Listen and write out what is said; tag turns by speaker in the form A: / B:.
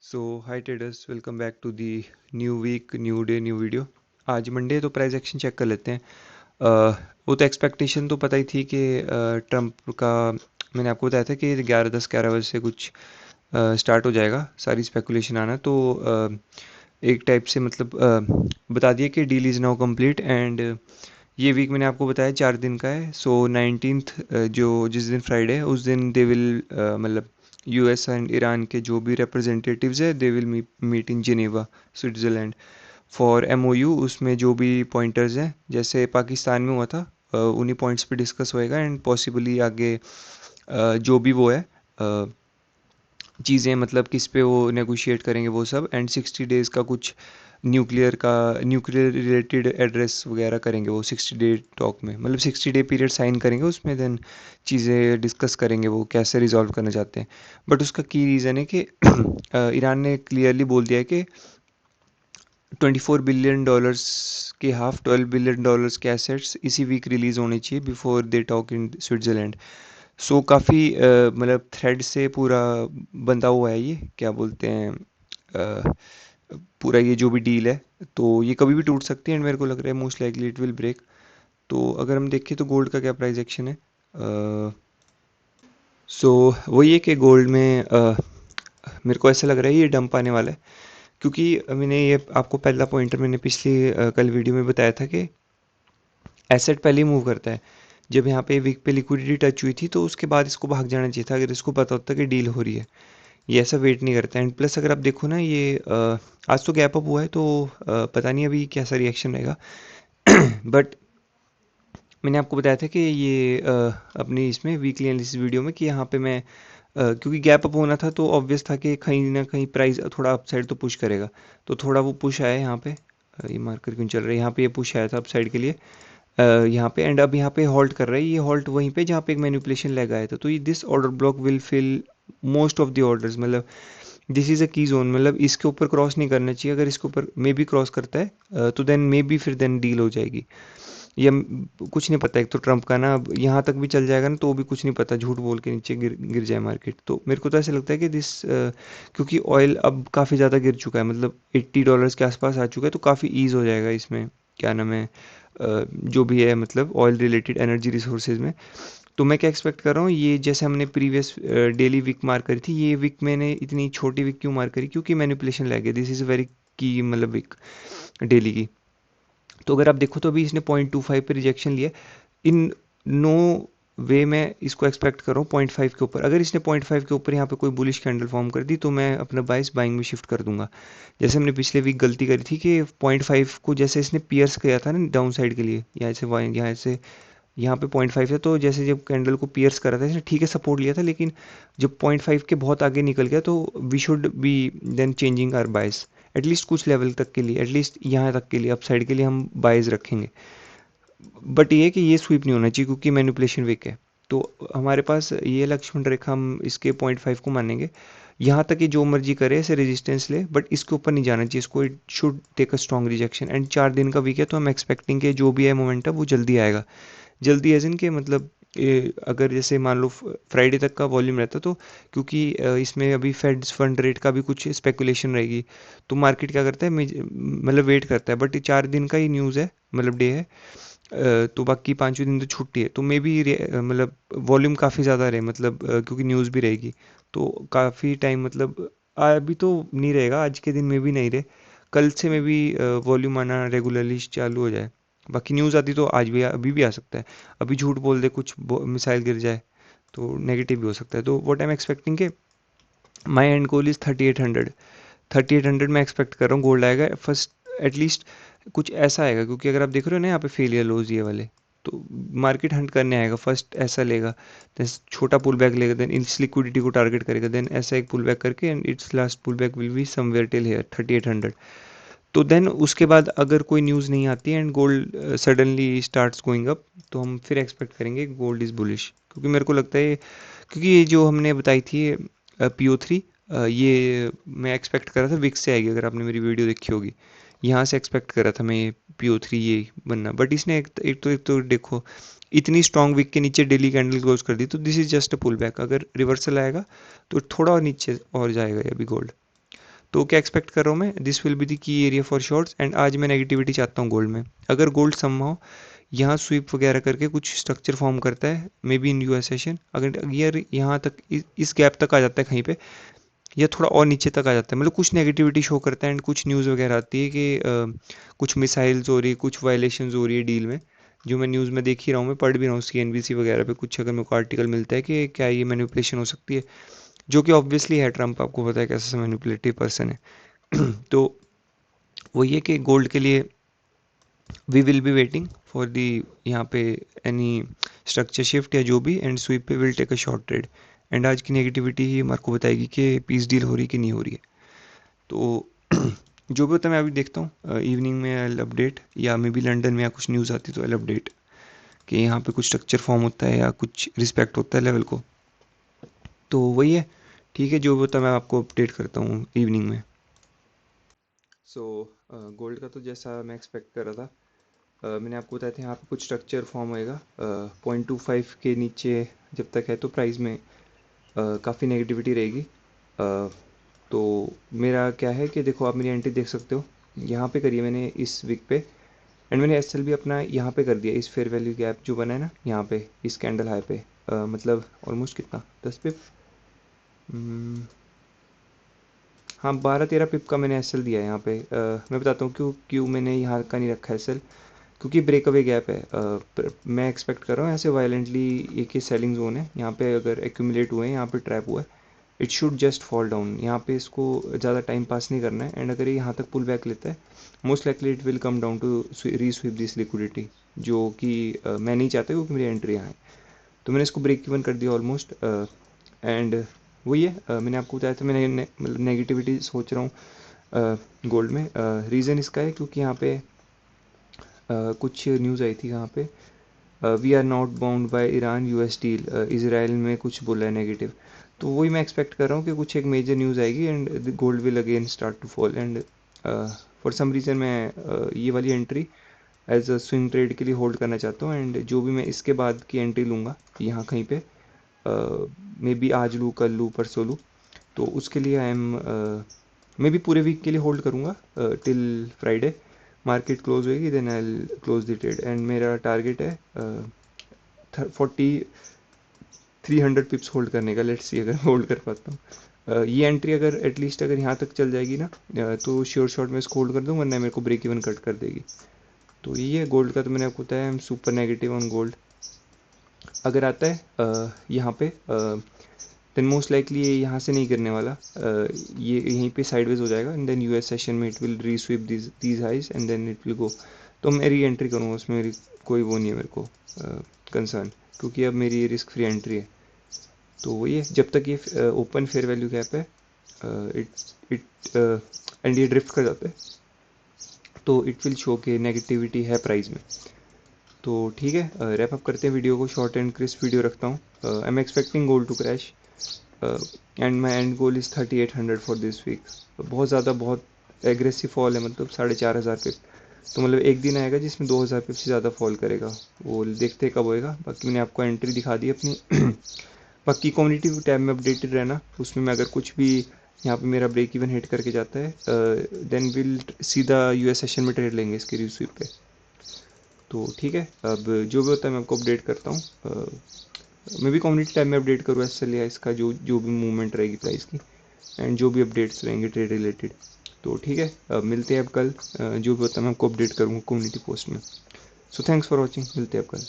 A: So hi traders, welcome back to the new week, new day, new video. आज Monday तो price action check कर लेते हैं। वो तो एक्सपेक्टेशन तो पता ही थी कि ट्रम्प का, मैंने आपको बताया था कि 11-10-11 बजे से कुछ स्टार्ट हो जाएगा सारी स्पेकुलेशन आना। तो एक टाइप से मतलब बता दिया कि deal is now complete. And ये वीक मैंने आपको बताया 4 दिन का है। सो 19th, जो जिस दिन फ्राइडे है उस दिन दे विल मतलब यूएस एंड ईरान के जो भी रिप्रेजेंटेटिव्स है they will meet in Geneva, Switzerland, for MOU. उसमें जो भी पॉइंटर्स हैं जैसे पाकिस्तान में हुआ था उन्हीं पॉइंट्स पे डिस्कस होएगा। एंड पॉसिबली आगे जो भी वो है चीज़ें, मतलब किस पे वो नेगोशिएट करेंगे वो सब। एंड 60 डेज़ का कुछ न्यूक्लियर रिलेटेड एड्रेस वगैरह करेंगे वो 60 डे टॉक में, मतलब 60 डे पीरियड साइन करेंगे उसमें। देन चीज़ें डिस्कस करेंगे वो कैसे रिजॉल्व करना चाहते हैं। बट उसका की रीज़न है कि ईरान ने क्लियरली बोल दिया है कि $24 बिलियन के हाफ $12 बिलियन के एसेट्स इसी वीक रिलीज़ होने चाहिए before the talk in Switzerland. So काफ़ी मतलब थ्रेड से पूरा बंधा हुआ है, ये क्या बोलते हैं, अ, पूरा ये जो भी डील है तो ये कभी भी टूट सकती है। एंड मेरे को लग रहा है most likely it will break. तो अगर हम देखें तो गोल्ड का क्या प्राइस एक्शन है। सो वही है कि गोल्ड में मेरे को ऐसा लग रहा है ये डंप आने वाला है, क्योंकि मैंने ये आपको पहला पॉइंटर मैंने पिछली कल वीडियो में बताया था कि एसेट पहले ही मूव करता है। जब यहाँ पे वीक पे लिक्विडिटी टच हुई थी तो उसके बाद इसको भाग जाना चाहिए था अगर इसको पता होता कि डील हो रही है। ये ऐसा वेट नहीं करता। एंड प्लस अगर आप देखो ना, ये आज तो गैप अप हुआ है तो पता नहीं अभी कैसा रिएक्शन रहेगा। बट मैंने आपको बताया था कि ये अपनी इसमें वीकली एनालिसिस वीडियो में कि यहाँ पे मैं क्योंकि गैप अप होना था तो ऑब्वियस था कि कहीं ना कहीं प्राइस थोड़ा अपसाइड तो पुश करेगा। तो थोड़ा वो पुश आया यहाँ पे। ये मार्कर क्यों चल रहा है, यहाँ पे ये पुश आया था अपसाइड के लिए यहाँ पे। एंड अब यहाँ पे हॉल्ट कर रहा है, ये हॉल्ट वहीं पे जहाँ पे एक मैनिपुलेशन लैग आया था। तो ये this order block will fill most of the orders, मतलब this is a key zone, मतलब इसके ऊपर क्रॉस नहीं करना चाहिए। अगर इसके ऊपर मे बी क्रॉस करता है तो देन मे बी फिर देन डील हो जाएगी। ये कुछ नहीं पता। एक तो ट्रम्प का ना, अब यहाँ तक भी चल जाएगा ना तो भी कुछ नहीं पता, झूठ बोल के नीचे गिर गिर जाए मार्केट। तो मेरे को तो ऐसा लगता है कि क्योंकि ऑयल अब काफ़ी ज़्यादा गिर चुका है, मतलब $80 के आसपास आ चुका है। तो काफ़ी ईज हो जाएगा इसमें, क्या नाम है, जो भी है मतलब ऑयल रिलेटेड एनर्जी रिसोर्सेज में। तो मैं क्या एक्सपेक्ट कर रहा हूँ, ये जैसे हमने प्रीवियस डेली वीक मार्क करी थी, ये वीक मैंने इतनी छोटी वीक क्यों मार्क करी, क्योंकि मैनिपुलेशन लग गया। दिस इज़ वेरी की मतलब वीक डेली की। तो अगर आप देखो तो अभी इसने 0.25 पे रिजेक्शन लिया। इन नो वे मैं इसको एक्सपेक्ट कर रहा हूँ 0.5 के ऊपर। अगर इसने 0.5 के ऊपर यहाँ पे कोई बुलिश कैंडल फॉर्म कर दी तो मैं अपना बाइस बाइंग में शिफ्ट कर दूंगा। जैसे हमने पिछले वीक गलती करी थी कि 0.5 को जैसे इसने पियर्स किया था ना डाउन साइड के लिए, यहाँ पे 0.5 था। तो जैसे जब कैंडल को पियर्स करा था इसने, ठीक है सपोर्ट लिया था, लेकिन जब 0.5 के बहुत आगे निकल गया तो we should be then changing our bias. At least कुछ लेवल तक के लिए, एटलीस्ट यहाँ तक के लिए अपसाइड के लिए हम बायस रखेंगे। बट ये है कि ये स्वीप नहीं होना चाहिए क्योंकि मैनिपुलेशन वीक है। तो हमारे पास ये लक्ष्मण रेखा, हम इसके 0.5 को मानेंगे। यहाँ तक ये जो मर्जी करे ऐसे रेजिस्टेंस ले, बट इसके ऊपर नहीं जाना चाहिए। इसको it should take a strong rejection. And 4 दिन का वीक है तो हम एक्सपेक्टिंग के जो भी है मोमेंटम वो जल्दी आएगा। जल्दी एज इन के मतलब अगर जैसे मान लो फ्राइडे तक का वॉल्यूम रहता तो, क्योंकि इसमें अभी फेड्स फंड रेट का भी कुछ स्पेकुलेशन रहेगी। तो मार्केट क्या करता है, मतलब वेट करता है। बट ये 4 दिन का ही न्यूज़ है, मतलब डे है। तो बाकी 5वें दिन तो छुट्टी है। तो मे बी मतलब वॉल्यूम काफ़ी ज़्यादा रहे, मतलब क्योंकि न्यूज़ भी रहेगी। तो काफ़ी टाइम मतलब अभी तो नहीं रहेगा, आज के दिन में भी नहीं रहे, कल से में भी वॉल्यूम आना रेगुलरली चालू हो जाए। बाकी न्यूज़ आती तो आज भी अभी भी आ सकता है। अभी झूठ बोल दे, कुछ मिसाइल गिर जाए तो नेगेटिव भी हो सकता है। तो व्हाट आई एम एक्सपेक्टिंग के माई एंड गोल इज़ 3800। 3800 मैं एक्सपेक्ट कर रहा हूँ गोल्ड आएगा फर्स्ट, एटलीस्ट कुछ ऐसा आएगा। क्योंकि अगर आप देख रहे हो ना यहाँ पे फेलियर लोज ये वाले, तो मार्केट हंट करने आएगा फर्स्ट, ऐसा लेगा, देन छोटा पुल बैक लेगा, देन इस लिक्विडिटी को टारगेट करेगा, देन ऐसा एक पुल बैक करके and it's last pull back will be somewhere till here 3800। तो देन उसके बाद अगर कोई न्यूज़ नहीं आती and gold suddenly starts going up, तो हम फिर एक्सपेक्ट करेंगे गोल्ड इज़ बुलिश। क्योंकि मेरे को लगता है क्योंकि ये जो हमने बताई थी PO3, ये मैं एक्सपेक्ट कर रहा था विक्स से आएगी। अगर आपने मेरी वीडियो देखी होगी, यहाँ से एक्सपेक्ट कर रहा था मैं ये PO3 ये बनना। बट इसने एक तो देखो इतनी स्ट्रॉन्ग विक के नीचे डेली कैंडल क्लोज कर दी। तो this is just a pull back. अगर रिवर्सल आएगा तो थोड़ा और नीचे और जाएगा अभी गोल्ड। तो क्या एक्सपेक्ट कर रहा हूँ मैं, this will be the key area for shorts. And आज मैं नेगेटिविटी चाहता हूँ गोल्ड में। अगर गोल्ड समहाउ यहाँ स्वीप वगैरह करके कुछ स्ट्रक्चर फॉर्म करता है, may be in US session, अगर यार यहाँ तक इस गैप तक आ जाता है कहीं पे, या थोड़ा और नीचे तक आ जाता है, मतलब कुछ नेगेटिविटी शो करता है एंड कुछ न्यूज़ वगैरह आती है कि कुछ मिसाइल्स हो रही है, कुछ वायलेशंस हो रही है डील में, जो मैं न्यूज़ में देख ही रहा हूँ, मैं पढ़ भी रहा हूँ सीएनबीसी वगैरह पे कुछ, अगर मेरे को आर्टिकल मिलता है कि क्या ये मैनिपुलेशन हो सकती है, जो कि ऑब्वियसली है, ट्रम्प आपको पता है कैसा मैनिपुलेटिव पर्सन है। तो वो ये कि गोल्ड के लिए we will be waiting for the यहाँ पे एनी स्ट्रक्चर शिफ्ट या जो भी, एंड स्वीप पे will take a short trade. And आज की नेगेटिविटी ही हमारे को बताएगी कि पीस डील हो रही कि नहीं हो रही है। तो जो भी होता है मैं अभी देखता हूँ, इवनिंग में आई अपडेट, या मे बी लंदन में या कुछ न्यूज़ आती तो आई अपडेट कि यहाँ पे कुछ स्ट्रक्चर फॉर्म होता है या कुछ रिस्पेक्ट होता है लेवल को। तो वही है, ठीक है, जो भी होता है मैं आपको अपडेट करता हूँ इवनिंग में। सो गोल्ड का तो जैसा मैं एक्सपेक्ट कर रहा था, मैंने आपको बताया था यहाँ पे कुछ स्ट्रक्चर फॉर्म होएगा 0.25 के नीचे जब तक है तो प्राइस में काफ़ी नेगेटिविटी रहेगी। तो मेरा क्या है कि देखो, आप मेरी एंट्री देख सकते हो, यहाँ पे करिए मैंने इस वीक पे, एंड मैंने एसएल भी अपना यहाँ पे कर दिया, इस फेयर वैल्यू गैप जो बना है ना यहाँ पे, इस कैंडल हाई पे, मतलब ऑलमोस्ट कितना 10 पिप, हाँ 12-13 पिप का मैंने एसएल दिया है यहाँ पे। मैं बताता हूँ क्यों क्यों मैंने यहाँ का नहीं रखा एसएल, क्योंकि ब्रेकअवे गैप है। मैं एक्सपेक्ट कर रहा हूँ ऐसे वायलेंटली एक ही सेलिंग जोन है यहाँ पे, अगर एक्यूमुलेट हुए हैं यहाँ पे, ट्रैप हुआ है, it should just fall down. यहाँ पे इसको ज़्यादा टाइम पास नहीं करना है, एंड अगर ये यहाँ तक पुल बैक लेता है, most likely it will come down to resweep this liquidity, जो कि मैं नहीं चाहता क्योंकि मेरी एंट्री यहाँ है। तो मैंने इसको ब्रेक इवन कर दिया ऑलमोस्ट। एंड वही है, मैंने आपको बताया था मैंने मतलब नेगेटिविटी सोच रहा हूँ गोल्ड में। रीज़न इसका है क्योंकि यहाँ पे कुछ न्यूज़ आई थी यहाँ पे, we are not bound by Iran US deal, Israel में कुछ बोला है नेगेटिव। तो वही मैं एक्सपेक्ट कर रहा हूँ कि कुछ एक मेजर न्यूज़ आएगी and gold will again start to fall. And for some reason मैं ये वाली entry as a swing trade के लिए होल्ड करना चाहता हूँ, एंड जो भी मैं इसके बाद की एंट्री लूँगा यहाँ कहीं पे, मे बी आज लूँ, कल लूँ, परसों लूँ, तो उसके लिए आई एम मे बी पूरे वीक के लिए होल्ड करूँगा टिल फ्राइडे। मार्केट क्लोज होएगी then I will close the trade, and मेरा टारगेट है 300 पिप्स होल्ड करने का। लेट्स सी अगर होल्ड कर पाता हूँ। ये एंट्री अगर एटलीस्ट अगर यहाँ तक चल जाएगी ना, तो श्योर शॉट में इसको होल्ड कर दूँ, वरना मेरे को ब्रेक इवन कट कर देगी। तो ये है गोल्ड का। तो मैंने आपको बताया I am super negative on gold. अगर आता है यहाँ पे, देन मोस्ट लाइकली ये यहाँ से नहीं गिरने वाला, ये यहीं पे साइडवेज हो जाएगा, एंड देन यूएस सेशन में it will resweep these highs and then it will go. तो मैं री एंट्री करूँगा, उसमें मेरी कोई वो नहीं है मेरे को कंसर्न, क्योंकि अब मेरी रिस्क फ्री एंट्री है। तो वही है, जब तक ये ओपन फेयर वैल्यू गैप है, इट इट एंड ये ड्रिफ्ट कर जाता है, तो इट विल शो के नेगेटिविटी है प्राइस में। तो ठीक है, रैप अप करते हैं वीडियो को, शॉर्ट एंड क्रिस्प वीडियो रखता हूँ। I am expecting gold to crash, and my end goal is 3800 for this week. बहुत ज़्यादा बहुत एग्रेसिव फॉल है, मतलब 4500 पिप। तो मतलब एक दिन आएगा जिसमें 2000 पिप से ज़्यादा फॉल करेगा, वो देखते कब होएगा। बाकी मैंने आपको एंट्री दिखा दी अपनी। बाकी कम्युनिटी टैब में अपडेटेड रहना, उसमें मैं अगर कुछ भी यहाँ पे मेरा ब्रेक इवन हिट करके जाता है, देन विल सीधा यूएस सेशन में ट्रेड लेंगे इसके रिस्वीप पे। तो ठीक है, अब जो भी होता है मैं आपको अपडेट करता हूँ। मैं भी कम्युनिटी टाइम में अपडेट करूँ एस लिया इसका, जो जो भी मूवमेंट रहेगी प्राइस की, एंड जो भी अपडेट्स रहेंगे ट्रेड रिलेटेड। तो ठीक है, अब मिलते हैं अब कल। जो भी होता है मैं आपको अपडेट करूँगा कम्युनिटी पोस्ट में। सो थैंक्स फॉर वॉचिंग, मिलते हैं अब कल।